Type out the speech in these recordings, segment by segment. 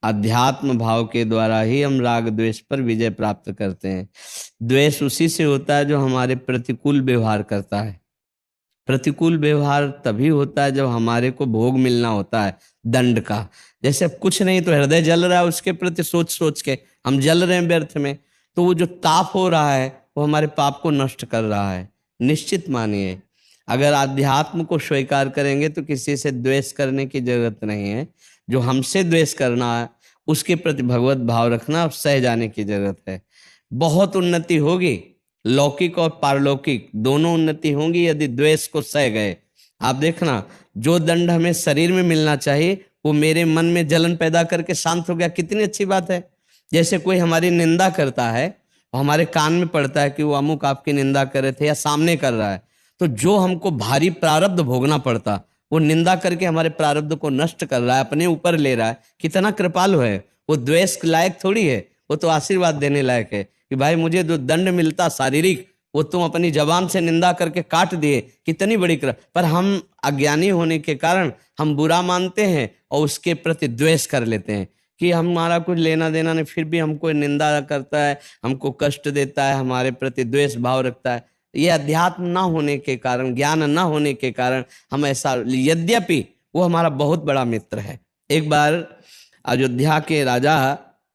अध्यात्म भाव के द्वारा ही हम राग द्वेष पर विजय प्राप्त करते हैं। द्वेष उसी से होता है जो हमारे प्रतिकूल व्यवहार करता है। प्रतिकूल व्यवहार तभी होता है जब हमारे को भोग मिलना होता है दंड का। जैसे अब कुछ नहीं तो हृदय जल रहा है, उसके प्रति सोच सोच के हम जल रहे हैं व्यर्थ में, तो वो जो ताप हो रहा है वो हमारे पाप को नष्ट कर रहा है। निश्चित मानिए, अगर आध्यात्म को स्वीकार करेंगे तो किसी से द्वेष करने की जरूरत नहीं है। जो हमसे द्वेष करना है उसके प्रति भगवत भाव रखना और सह जाने की जरूरत है। बहुत उन्नति होगी, लौकिक और पारलौकिक दोनों उन्नति होंगी यदि द्वेष को सह गए। आप देखना, जो दंड हमें शरीर में मिलना चाहिए वो मेरे मन में जलन पैदा करके शांत हो गया, कितनी अच्छी बात है। जैसे कोई हमारी निंदा करता है और हमारे कान में पड़ता है कि वो अमुक आपकी निंदा कर रहे थे या सामने कर रहा है, तो जो हमको भारी प्रारब्ध भोगना पड़ता वो निंदा करके हमारे प्रारब्ध को नष्ट कर रहा है, अपने ऊपर ले रहा है। कितना कृपालु है वो। द्वेष लायक थोड़ी है, वो तो आशीर्वाद देने लायक है कि भाई मुझे जो दंड मिलता शारीरिक वो तुम अपनी जबान से निंदा करके काट दिए, कितनी बड़ी कृपा। पर हम अज्ञानी होने के कारण हम बुरा मानते हैं और उसके प्रति द्वेष कर लेते हैं कि हमारा कुछ लेना देना नहीं, फिर भी हमको निंदा करता है, हमको कष्ट देता है, हमारे प्रति द्वेष भाव रखता है। ये अध्यात्म ना होने के कारण, ज्ञान ना होने के कारण हम ऐसा, यद्यपि वो हमारा बहुत बड़ा मित्र है। एक बार अयोध्या के राजा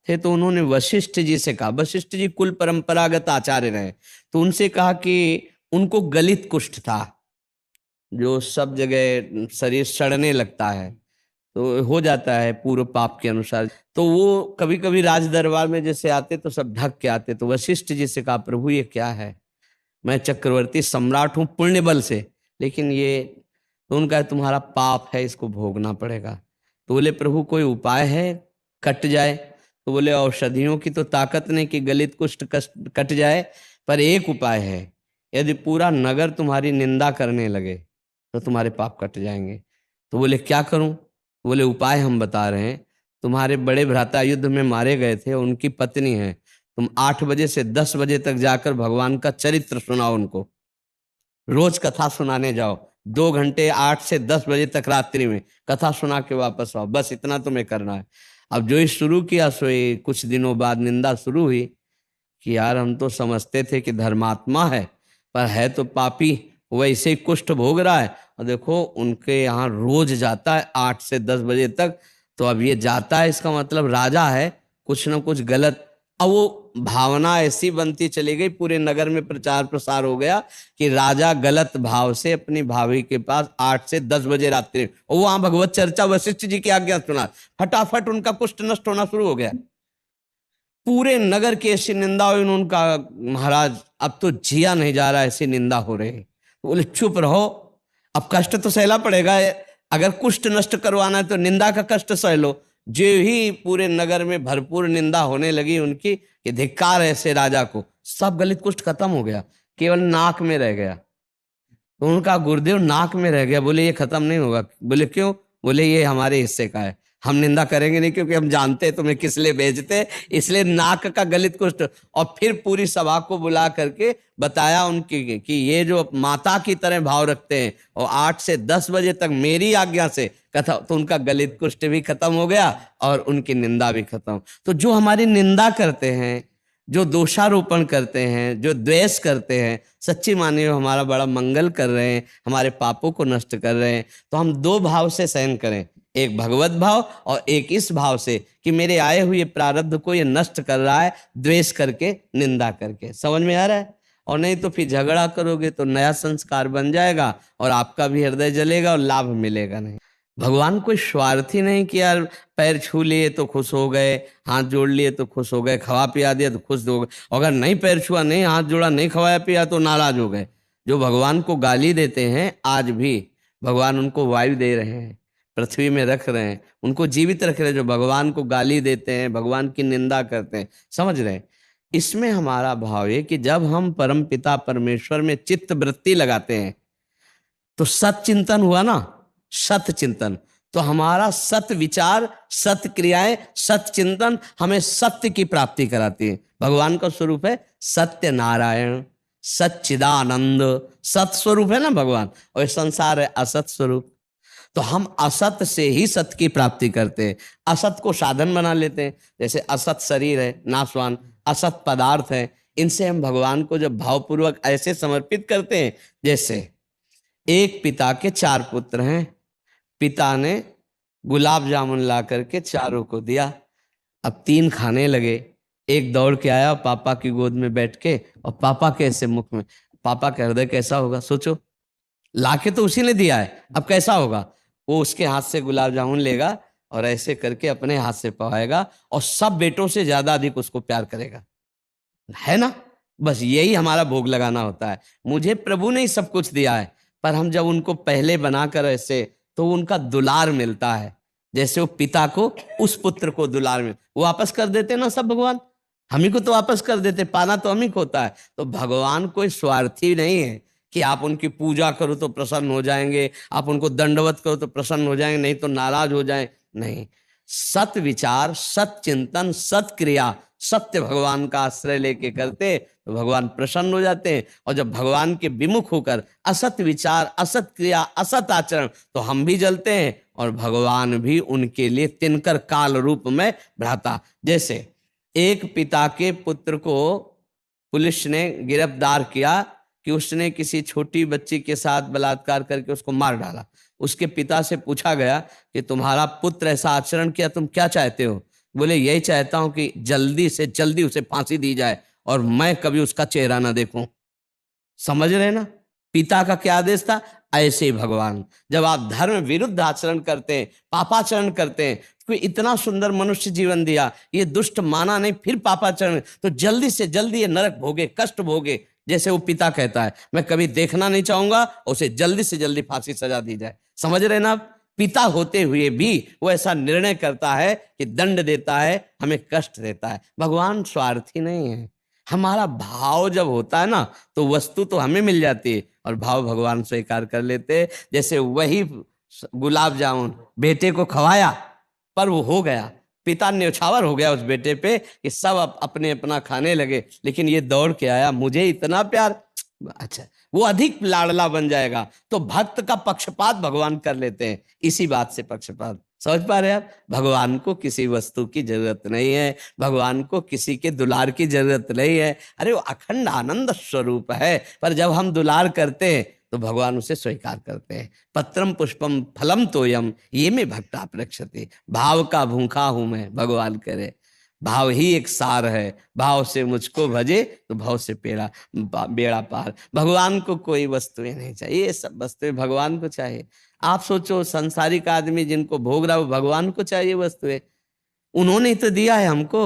थे तो उन्होंने वशिष्ठ जी से कहा, वशिष्ठ जी कुल परंपरागत आचार्य रहे, तो उनसे कहा कि उनको गलित कुष्ठ था, जो सब जगह शरीर सड़ने लगता है, तो हो जाता है पूर्व पाप के अनुसार। तो वो कभी कभी राज दरबार में जैसे आते तो सब ढक के आते। तो वशिष्ठ जी से कहा, प्रभु ये क्या है, मैं चक्रवर्ती सम्राट हूं पुण्य बल से, लेकिन ये, तो उनका तुम्हारा पाप है, इसको भोगना पड़ेगा। तो बोले प्रभु कोई उपाय है कट जाए? तो बोले औषधियों की तो ताकत नहीं कि गलित कुष्ठ कट जाए, पर एक उपाय है, यदि पूरा नगर तुम्हारी निंदा करने लगे तो तुम्हारे पाप कट जाएंगे। तो बोले क्या करूं? बोले उपाय हम बता रहे हैं, तुम्हारे बड़े भ्राता युद्ध में मारे गए थे, उनकी पत्नी है, तुम 8 बजे से 10 बजे तक जाकर भगवान का चरित्र सुनाओ उनको, रोज कथा सुनाने जाओ, 2 घंटे 8 से 10 बजे तक रात्रि में कथा सुना के वापस आओ, बस इतना तुम्हें करना है। अब जो ही शुरू किया सो ही कुछ दिनों बाद निंदा शुरू हुई कि यार हम तो समझते थे कि धर्मात्मा है, पर है तो पापी, वैसे ही कुष्ठ भोग रहा है। और देखो उनके यहाँ रोज जाता है 8 से 10 बजे तक, तो अब ये जाता है इसका मतलब राजा है, कुछ ना कुछ गलत। अब वो भावना ऐसी बनती चली गई, पूरे नगर में प्रचार प्रसार हो गया कि राजा गलत भाव से अपनी भाभी के पास 8 से 10 बजे रात्रि, और वहां भगवत चर्चा वशिष्ठ जी की आज्ञा सुना, फटाफट उनका कुष्ठ नष्ट होना शुरू हो गया। पूरे नगर की ऐसी निंदा हुई, उनका महाराज अब तो जिया नहीं जा रहा, ऐसी निंदा हो रही। तो बोले चुप रहो, अब कष्ट तो सहला पड़ेगा, अगर कुष्ठ नष्ट करवाना है तो निंदा का कष्ट सह लो। जो ही पूरे नगर में भरपूर निंदा होने लगी उनकी कि धिक्कार ऐसे राजा को, सब गलित कुष्ठ खत्म हो गया, केवल नाक में रह गया। तो उनका गुरुदेव नाक में रह गया। बोले ये खत्म नहीं होगा। बोले क्यों? बोले ये हमारे हिस्से का है, हम निंदा करेंगे नहीं, क्योंकि हम जानते हैं तुम्हें किस लिए भेजते, इसलिए नाक का गलित कुष्ठ। और फिर पूरी सभा को बुला करके बताया उनकी कि ये जो माता की तरह भाव रखते हैं और 8 से 10 बजे तक मेरी आज्ञा से कथा, तो उनका गलित कुष्ठ भी खत्म हो गया और उनकी निंदा भी खत्म। तो जो हमारी निंदा करते हैं, जो दोषारोपण करते हैं, जो द्वेष करते हैं, सच्ची मानिए हमारा बड़ा मंगल कर रहे हैं, हमारे पापों को नष्ट कर रहे हैं। तो हम 2 भाव से सहन करें, एक भगवत भाव और एक इस भाव से कि मेरे आए हुए प्रारब्ध को ये नष्ट कर रहा है, द्वेष करके, निंदा करके। समझ में आ रहा है? और नहीं तो फिर झगड़ा करोगे तो नया संस्कार बन जाएगा और आपका भी हृदय जलेगा और लाभ मिलेगा नहीं। भगवान कोई स्वार्थी नहीं कि यार पैर छू लिए तो खुश हो गए, हाथ जोड़ लिए तो खुश हो गए, खवा पिया दिया तो खुश हो गए, अगर नहीं पैर छुआ, नहीं हाथ जोड़ा, नहीं खवाया पिया तो नाराज हो गए। जो भगवान को गाली देते हैं, आज भी भगवान उनको वायु दे रहे हैं, पृथ्वी में रख रहे हैं, उनको जीवित रख रहे हैं। जो भगवान को गाली देते हैं, भगवान की निंदा करते हैं, समझ रहे हैं? इसमें हमारा भाव है कि जब हम परम पिता परमेश्वर में चित्त वृत्ति लगाते हैं तो सत चिंतन हुआ ना, सत चिंतन, तो हमारा सत विचार, सत क्रियाएं, सत चिंतन हमें सत्य की प्राप्ति कराती है। भगवान का स्वरूप है सत्य नारायण, सच्चिदानंद, सत स्वरूप है ना भगवान, और संसार है असत स्वरूप। तो हम असत से ही सत की प्राप्ति करते हैं, असत को साधन बना लेते हैं। जैसे असत शरीर है नाशवान, असत पदार्थ है, इनसे हम भगवान को जब भावपूर्वक ऐसे समर्पित करते हैं, जैसे एक पिता के 4 पुत्र हैं, पिता ने गुलाब जामुन ला करके चारों को दिया, अब 3 खाने लगे, एक दौड़ के आया पापा की गोद में बैठ के, और पापा के ऐसे मुख में, पापा का हृदय कैसा होगा सोचो, लाके तो उसी ने दिया है, अब कैसा होगा, वो उसके हाथ से गुलाब जामुन लेगा और ऐसे करके अपने हाथ से पवाएगा और सब बेटों से ज्यादा अधिक उसको प्यार करेगा, है ना। बस यही हमारा भोग लगाना होता है। मुझे प्रभु ने ही सब कुछ दिया है, पर हम जब उनको पहले बनाकर ऐसे, तो उनका दुलार मिलता है, जैसे वो पिता को उस पुत्र को दुलार मिल, वो वापस कर देते ना सब भगवान, हम ही को तो वापस कर देते, पाना तो हम ही को होता है। तो भगवान कोई स्वार्थी नहीं है कि आप उनकी पूजा करो तो प्रसन्न हो जाएंगे, आप उनको दंडवत करो तो प्रसन्न हो जाएंगे, नहीं तो नाराज हो जाए, नहीं। सत विचार, सत चिंतन, सत क्रिया, सत्य भगवान का आश्रय लेके करते तो भगवान प्रसन्न हो जाते हैं। और जब भगवान के विमुख होकर असत विचार, असत क्रिया, असत आचरण, तो हम भी जलते हैं और भगवान भी उनके लिए तिनकर काल रूप में भ्राता। जैसे एक पिता के पुत्र को पुलिस ने गिरफ्तार किया कि उसने किसी छोटी बच्ची के साथ बलात्कार करके उसको मार डाला। उसके पिता से पूछा गया कि तुम्हारा पुत्र ऐसा आचरण किया, तुम क्या चाहते हो? बोले यही चाहता हूं कि जल्दी से जल्दी उसे फांसी दी जाए और मैं कभी उसका चेहरा ना देखूं। समझ रहे ना, पिता का क्या आदेश था? ऐसे ही भगवान, जब आप धर्म विरुद्ध आचरण करते हैं, पापाचरण करते हैं, कोई इतना सुंदर मनुष्य जीवन दिया, ये दुष्ट माना नहीं, फिर पापाचरण, तो जल्दी से जल्दी ये नरक भोगे, कष्ट भोगे। जैसे वो पिता कहता है मैं कभी देखना नहीं चाहूंगा, उसे जल्दी से जल्दी फांसी सजा दी जाए। समझ रहे ना आप, पिता होते हुए भी वो ऐसा निर्णय करता है कि दंड देता है, हमें कष्ट देता है। भगवान स्वार्थी नहीं है। हमारा भाव जब होता है ना, तो वस्तु तो हमें मिल जाती है और भाव भगवान स्वीकार कर लेते हैं। जैसे वही गुलाब जामुन बेटे को खवाया, पर वो हो गया, पिता न्यौछावर हो गया उस बेटे पे कि सब अपने अपना खाने लगे, लेकिन ये दौड़ के आया, मुझे इतना प्यार, अच्छा वो अधिक लाडला बन जाएगा। तो भक्त का पक्षपात भगवान कर लेते हैं, इसी बात से पक्षपात। समझ पा रहे हैं आप? भगवान को किसी वस्तु की जरूरत नहीं है, भगवान को किसी के दुलार की जरूरत नहीं है। अरे वो अखंड आनंद स्वरूप है, पर जब हम दुलार करते हैं तो भगवान उसे स्वीकार करते हैं। पत्रम पुष्पम फलम तोयम ये में भक्ता प्रक्षति, भाव का भूखा हूं मैं, भगवान करे। भाव ही एक सार है, भाव से मुझको भजे तो भाव से बेड़ा पार। भगवान को कोई वस्तुएं नहीं चाहिए, ये सब वस्तुएं भगवान को चाहिए। आप सोचो संसारिक आदमी जिनको भोग रहा हो, भगवान को चाहिए वस्तुएं, उन्होंने तो दिया है हमको,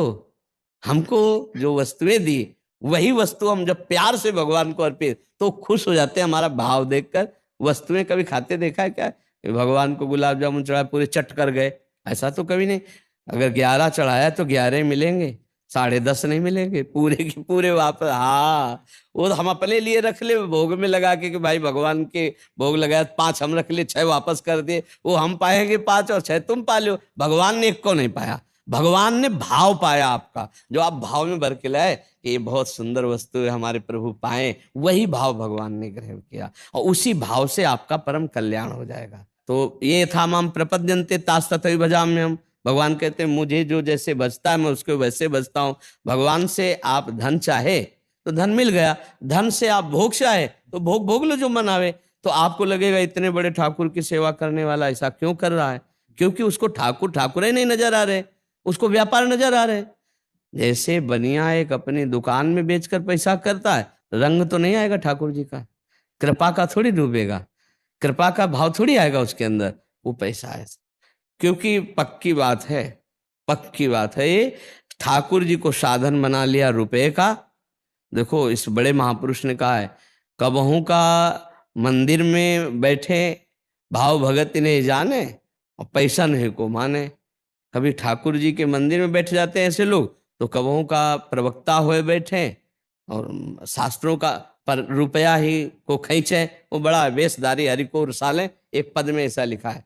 हमको जो वस्तुएं दी, वही वस्तु हम जब प्यार से भगवान को अर्पित, तो खुश हो जाते हैं हमारा भाव देखकर। वस्तुएं कभी खाते देखा है क्या? भगवान को गुलाब जामुन चढ़ाया पूरे चट कर गए, ऐसा तो कभी नहीं। अगर 11 चढ़ाया तो 11 मिलेंगे, 10.5 नहीं मिलेंगे, पूरे के पूरे वापस। हाँ, वो हम अपने लिए रख ले भोग में लगा के कि भाई भगवान के भोग लगाया, 5 हम रख ले, 6 वापस कर दिए, वो हम पाएंगे 5 और 6 तुम पा लो। भगवान ने एक को नहीं पाया, भगवान ने भाव पाया आपका, जो आप भाव में भर के लाए कि ये बहुत सुंदर वस्तु है, हमारे प्रभु पाए, वही भाव भगवान ने ग्रहण किया और उसी भाव से आपका परम कल्याण हो जाएगा। तो ये था माम प्रपद्यन्ते तास तथैव भजाम्यहम्। भगवान कहते हैं मुझे जो जैसे बचता है मैं उसको वैसे बचता हूं। भगवान से आप धन चाहे तो धन मिल गया, धन से आप भोग चाहे तो भोग भोग लो जो मन आवे। तो आपको लगेगा इतने बड़े ठाकुर की सेवा करने वाला ऐसा क्यों कर रहा है? क्योंकि उसको ठाकुर ठाकुर ही नहीं नजर आ रहे, उसको व्यापार नजर आ रहे। जैसे बनिया एक अपनी दुकान में बेचकर पैसा करता है, रंग तो नहीं आएगा ठाकुर जी का, कृपा का थोड़ी डूबेगा, कृपा का भाव थोड़ी आएगा उसके अंदर, वो पैसा है। क्योंकि पक्की बात है, पक्की बात है, ये ठाकुर जी को साधन बना लिया रुपए का। देखो इस बड़े महापुरुष ने कहा है, कबहू का मंदिर में बैठे भाव भगत ने जाने और पैसा नहीं को माने। कभी ठाकुर जी के मंदिर में बैठ जाते हैं ऐसे लोग, तो कबहू का प्रवक्ता हुए बैठे और शास्त्रों का पर रुपया ही को खींचे, वो बड़ा वेशधारी हरि को रसाले। एक पद में ऐसा लिखा है,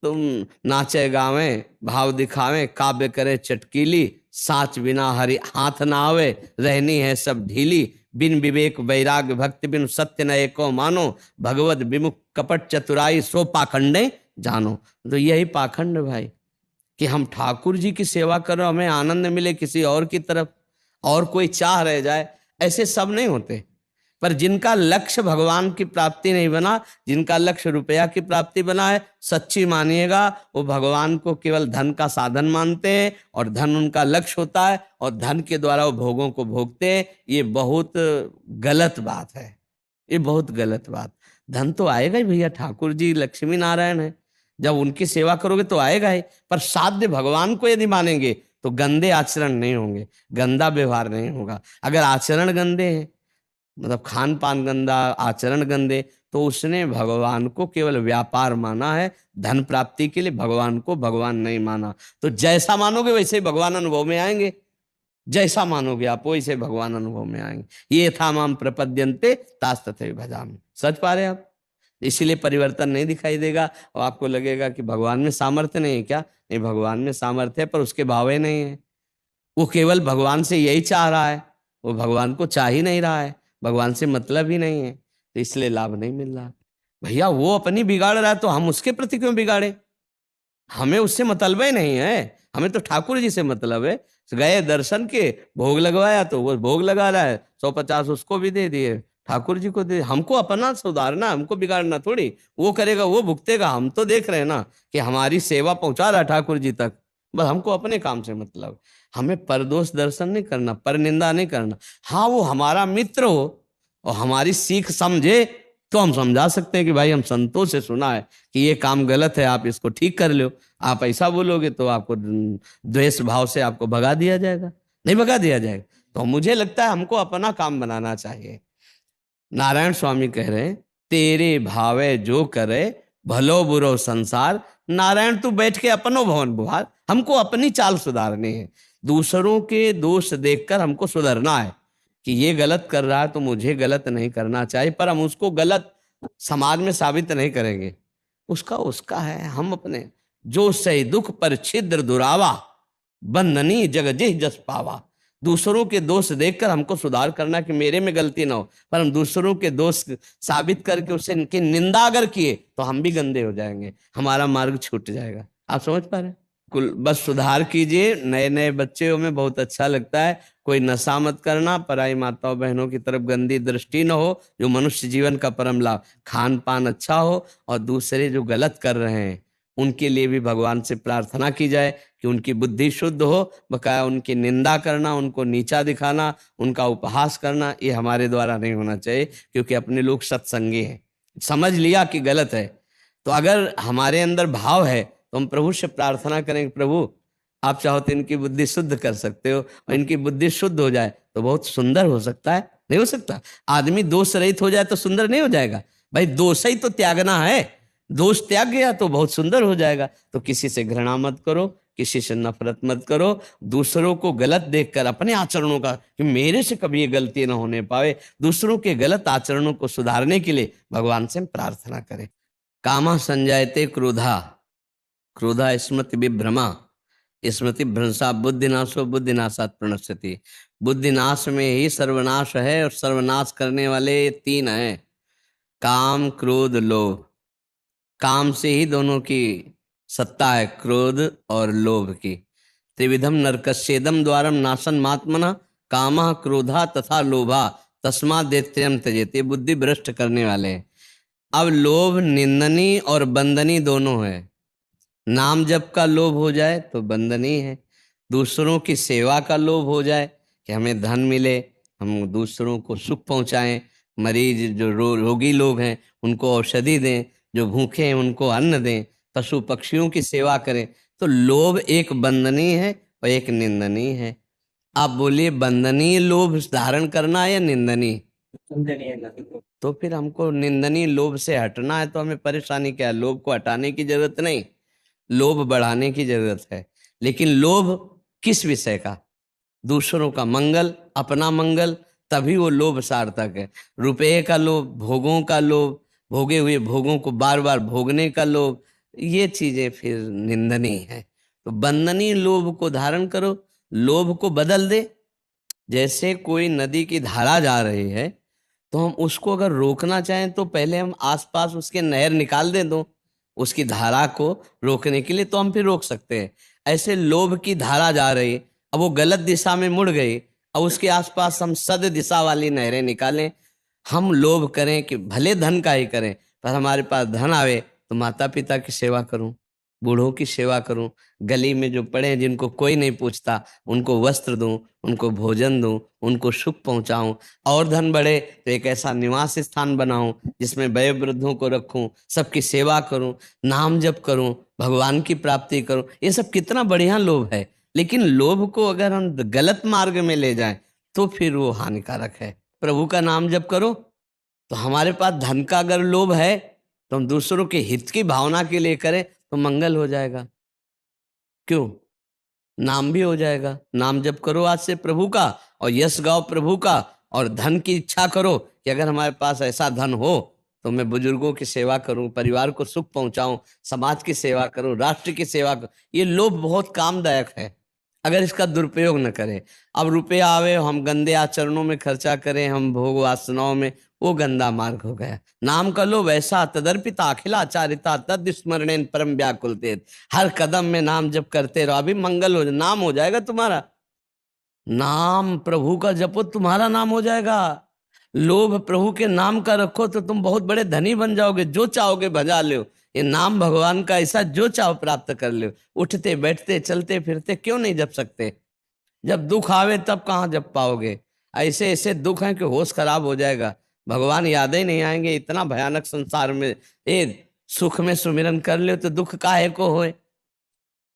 तुम नाचे गावे भाव दिखावे, काव्य करे चटकीली, साच बिना हरि हाथ ना आवे, रहनी है सब ढीली, बिन विवेक वैराग्य भक्ति बिन सत्य न एको मानो, भगवत विमुख कपट चतुराई, सो पाखंडे जानो। तो यही पाखंड भाई, कि हम ठाकुर जी की सेवा करो, हमें आनंद मिले किसी और की तरफ, और कोई चाह रह जाए, ऐसे सब नहीं होते। पर जिनका लक्ष्य भगवान की प्राप्ति नहीं बना, जिनका लक्ष्य रुपया की प्राप्ति बना है, सच्ची मानिएगा वो भगवान को केवल धन का साधन मानते हैं, और धन उनका लक्ष्य होता है, और धन के द्वारा वो भोगों को भोगते हैं। ये बहुत गलत बात है, ये बहुत गलत बात। धन तो आएगा ही भैया, ठाकुर जी लक्ष्मी नारायण है, जब उनकी सेवा करोगे तो आएगा ही। पर साध्य भगवान को यदि मानेंगे तो गंदे आचरण नहीं होंगे, गंदा व्यवहार नहीं होगा। अगर आचरण गंदे हैं, मतलब खान पान गंदा, आचरण गंदे, तो उसने भगवान को केवल व्यापार माना है, धन प्राप्ति के लिए भगवान को भगवान नहीं माना। तो जैसा मानोगे वैसे ही भगवान अनुभव में आएंगे, जैसा मानोगे आप वैसे भगवान अनुभव में आएंगे। ये था माम प्रपद्यन्ते तास तथैव भजामि। सच पा रहे आप? इसीलिए परिवर्तन नहीं दिखाई देगा, और आपको लगेगा कि भगवान में सामर्थ्य नहीं है क्या? नहीं, भगवान में सामर्थ्य है, पर उसके भाव ही नहीं है। वो केवल भगवान से यही चाह रहा है, वो भगवान को चाह ही नहीं रहा है, भगवान से मतलब ही नहीं है, तो इसलिए लाभ नहीं मिल रहा। भैया वो अपनी बिगाड़ रहा है तो हम उसके प्रति क्यों बिगाड़े? हमें उससे मतलब ही नहीं है, हमें तो ठाकुर जी से मतलब है। गए दर्शन के, भोग लगवाया तो वो भोग लगा रहा है, 150 उसको भी दे दिए, ठाकुर जी को दे। हमको अपना सुधारना, हमको बिगाड़ना थोड़ी। वो करेगा वो भुगतेगा, हम तो देख रहे हैं ना कि हमारी सेवा पहुंचा रहा है ठाकुर जी तक, बस हमको अपने काम से मतलब। हमें परदोष दर्शन नहीं करना, पर निंदा नहीं करना। हाँ, वो हमारा मित्र हो और हमारी सीख समझे तो हम समझा सकते हैं कि भाई हम संतों से सुना है कि ये काम गलत है, आप इसको ठीक कर लो। आप ऐसा बोलोगे तो आपको द्वेष भाव से आपको भगा दिया जाएगा, नहीं भगा दिया जाएगा। तो मुझे लगता है हमको अपना काम बनाना चाहिए। नारायण स्वामी कह रहे हैं, तेरे भावे जो करे भलो बुरो संसार। नारायण तू बैठ के अपनो भवन बुहार। हमको अपनी चाल सुधारनी है, दूसरों के दोष देखकर हमको सुधरना है कि ये गलत कर रहा है तो मुझे गलत नहीं करना चाहिए। पर हम उसको गलत समाज में साबित नहीं करेंगे, उसका उसका है, हम अपने। जो सही दुख पर छिद्र दुरावा, बंधनी जग जिह जस पावा। दूसरों के दोष देखकर हमको सुधार करना कि मेरे में गलती ना हो, पर हम दूसरों के दोष साबित करके उससे इनकी निंदा अगर किए तो हम भी गंदे हो जाएंगे, हमारा मार्ग छूट जाएगा। आप समझ पा रहे हैं? कुल बस सुधार कीजिए। नए नए बच्चों में बहुत अच्छा लगता है, कोई नशा मत करना, पराई माताओं बहनों की तरफ गंदी दृष्टि न हो, जो मनुष्य जीवन का परम लाभ। खान पान अच्छा हो, और दूसरे जो गलत कर रहे हैं उनके लिए भी भगवान से प्रार्थना की जाए कि उनकी बुद्धि शुद्ध हो। बकाया उनकी निंदा करना, उनको नीचा दिखाना, उनका उपहास करना, ये हमारे द्वारा नहीं होना चाहिए, क्योंकि अपने लोग सत्संगी हैं। समझ लिया कि गलत है, तो अगर हमारे अंदर भाव है तो हम प्रभु से प्रार्थना करें, प्रभु आप चाहो तो इनकी बुद्धि शुद्ध कर सकते हो, और इनकी बुद्धि शुद्ध हो जाए तो बहुत सुंदर हो सकता है। नहीं हो सकता? आदमी दोष रहित हो जाए तो सुंदर नहीं हो जाएगा? भाई दोष ही तो त्यागना है, दोष त्याग गया तो बहुत सुंदर हो जाएगा। तो किसी से घृणा मत करो, किसी से नफरत मत करो। दूसरों को गलत देखकर अपने आचरणों का, कि मेरे से कभी ये गलती ना होने पावे, दूसरों के गलत आचरणों को सुधारने के लिए भगवान से प्रार्थना करें। कामा संजायते क्रोधा, क्रोधा स्मृति विभ्रमा, स्मृति भ्रंशा बुद्धिनाशो बुद्धिनाशात प्रणश्यति। बुद्धिनाश में ही सर्वनाश है, और सर्वनाश करने वाले तीन हैं, काम क्रोध लोभ। काम से ही दोनों की सत्ता है, क्रोध और लोभ की। त्रिविधम नरकस्येदम द्वारम नाशन मात्मना, कामा क्रोधा तथा लोभा तस्मात् दैत्यम त्यजेते। बुद्धि भ्रष्ट करने वाले हैं। अब लोभ निंदनीय और बंदनीय दोनों है। नाम जप का लोभ हो जाए तो बंदनीय है, दूसरों की सेवा का लोभ हो जाए कि हमें धन मिले, हम दूसरों को सुख पहुंचाएं, मरीज जो रोगी लोग हैं उनको औषधि दें, जो भूखे हैं उनको अन्न दें, पशु पक्षियों की सेवा करें। तो लोभ एक बंदनीय है और एक निंदनीय है। आप बोलिए बंदनीय लोभ धारण करना है या निंदनीय? तो फिर हमको निंदनीय लोभ से हटना है, तो हमें परेशानी क्या है? लोभ को हटाने की जरूरत नहीं, लोभ बढ़ाने की जरूरत है। लेकिन लोभ किस विषय का? दूसरों का मंगल, अपना मंगल, तभी वो लोभ सार्थक है। रुपये का लोभ, भोगों का लोभ, भोगे हुए भोगों को बार बार भोगने का लोभ, ये चीजें फिर निंदनीय है। तो बंदनीय लोभ को धारण करो, लोभ को बदल दे। जैसे कोई नदी की धारा जा रही है, तो हम उसको अगर रोकना चाहें तो पहले हम आसपास उसके नहर निकाल दें दो, उसकी धारा को रोकने के लिए तो हम फिर रोक सकते हैं। ऐसे लोभ की धारा जा रही, अब वो गलत दिशा में मुड़ गई, अब उसके आसपास हम सद दिशा वाली नहरें निकालें। हम लोभ करें कि भले धन का ही करें, पर हमारे पास धन आवे तो माता पिता की सेवा करूं, बूढ़ों की सेवा करूं, गली में जो पड़े हैं जिनको कोई नहीं पूछता उनको वस्त्र दूं, उनको भोजन दूं, उनको सुख पहुंचाऊं। और धन बढ़े तो एक ऐसा निवास स्थान बनाऊं जिसमें वय वृद्धों को रखूं, सबकी सेवा करूं, नाम जप करूं, भगवान की प्राप्ति करूं। ये सब कितना बढ़िया लोभ है। लेकिन लोभ को अगर हम गलत मार्ग में ले जाएं तो फिर वो हानिकारक है। प्रभु का नाम जप करो, तो हमारे पास धन का अगर लोभ है तो हम दूसरों के हित की भावना के लिए करें तो मंगल हो जाएगा। क्यों? नाम भी हो जाएगा। नाम जप करो आज से प्रभु का, और यश गाओ प्रभु का, और धन की इच्छा करो कि अगर हमारे पास ऐसा धन हो तो मैं बुजुर्गों की सेवा करूं, परिवार को सुख पहुंचाऊं, समाज की सेवा करूं, राष्ट्र की सेवा करूं। ये लोभ बहुत कामदायक है अगर इसका दुरुपयोग न करें। अब रुपया आवे, हम गंदे आचरणों में खर्चा करें, हम भोग वासनाओं में, वो गंदा मार्ग हो गया। नाम का लोभ ऐसा, तदर्पिता अखिलाचारिता तद स्मरणेन परम व्याकुलते। हर कदम में नाम जप करते रहो, अभी मंगल हो, नाम हो जाएगा तुम्हारा। नाम प्रभु का जपो, तुम्हारा नाम हो जाएगा। लोभ प्रभु के नाम का रखो तो तुम बहुत बड़े धनी बन जाओगे, जो चाहोगे भजा लो। ये नाम भगवान का ऐसा, जो चाहो प्राप्त कर लो। उठते बैठते चलते फिरते क्यों नहीं जप सकते? जब दुख आवे तब कहाँ जप पाओगे? ऐसे ऐसे दुख हैं कि होश खराब हो जाएगा, भगवान याद ही नहीं आएंगे। इतना भयानक संसार में, ए सुख में सुमिरन कर ले तो दुख काहे को होए?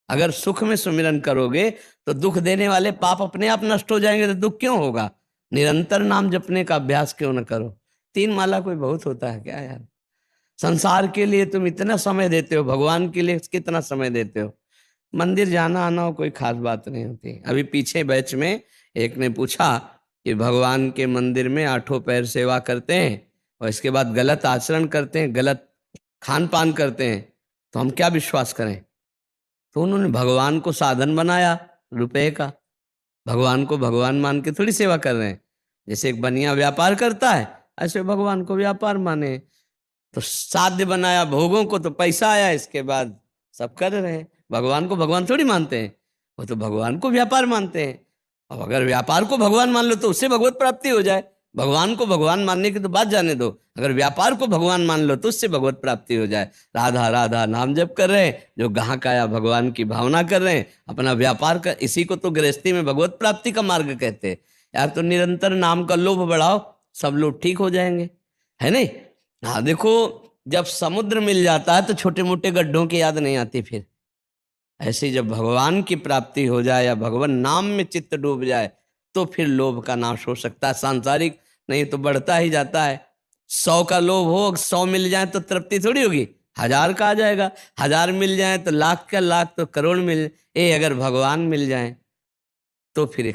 अगर सुख में सुमिरन करोगे तो दुख देने वाले पाप अपने आप नष्ट हो जाएंगे, तो दुख क्यों होगा? निरंतर नाम जपने का अभ्यास क्यों न करो? 3 माला कोई बहुत होता है क्या यार? संसार के लिए तुम इतना समय देते हो, भगवान के लिए कितना समय देते हो? मंदिर जाना आना हो कोई खास बात नहीं होती। अभी पीछे बैच में एक ने पूछा कि भगवान के मंदिर में 8 पैर सेवा करते हैं और इसके बाद गलत आचरण करते हैं, गलत खान पान करते हैं, तो हम क्या विश्वास करें? तो उन्होंने भगवान को साधन बनाया रुपए का। भगवान को भगवान मान के थोड़ी सेवा कर रहे हैं। जैसे एक बनिया व्यापार करता है, ऐसे भगवान को व्यापार माने। तो साध्य बनाया भोगों को, तो पैसा आया, इसके बाद सब कर रहे हैं। भगवान को भगवान थोड़ी मानते हैं, वो तो भगवान को व्यापार मानते हैं। अब अगर व्यापार को भगवान मान लो तो उससे भगवत प्राप्ति हो जाए। भगवान को भगवान मानने की तो बात जाने दो, अगर व्यापार को भगवान मान लो तो उससे भगवत प्राप्ति हो जाए। राधा राधा नाम जप कर रहे हैं, जो गाहक आया भगवान की भावना कर रहे हैं, अपना व्यापार कर, इसी को तो गृहस्थी में भगवत प्राप्ति का मार्ग कहते हैं यार। तो निरंतर नाम का लोभ बढ़ाओ, सब लोग ठीक हो जाएंगे, है नहीं? हाँ देखो, जब समुद्र मिल जाता है तो छोटे मोटे गड्ढों की याद नहीं आती। फिर ऐसे जब भगवान की प्राप्ति हो जाए या भगवान नाम में चित्त डूब जाए तो फिर लोभ का नाश हो सकता है। सांसारिक नहीं तो बढ़ता ही जाता है। 100 का लोभ हो, 100 मिल जाए तो तृप्ति थोड़ी होगी, 1000 का आ जाएगा। 1000 मिल जाए तो लाख का, लाख तो करोड़ मिल, अगर भगवान मिल जाए तो फिर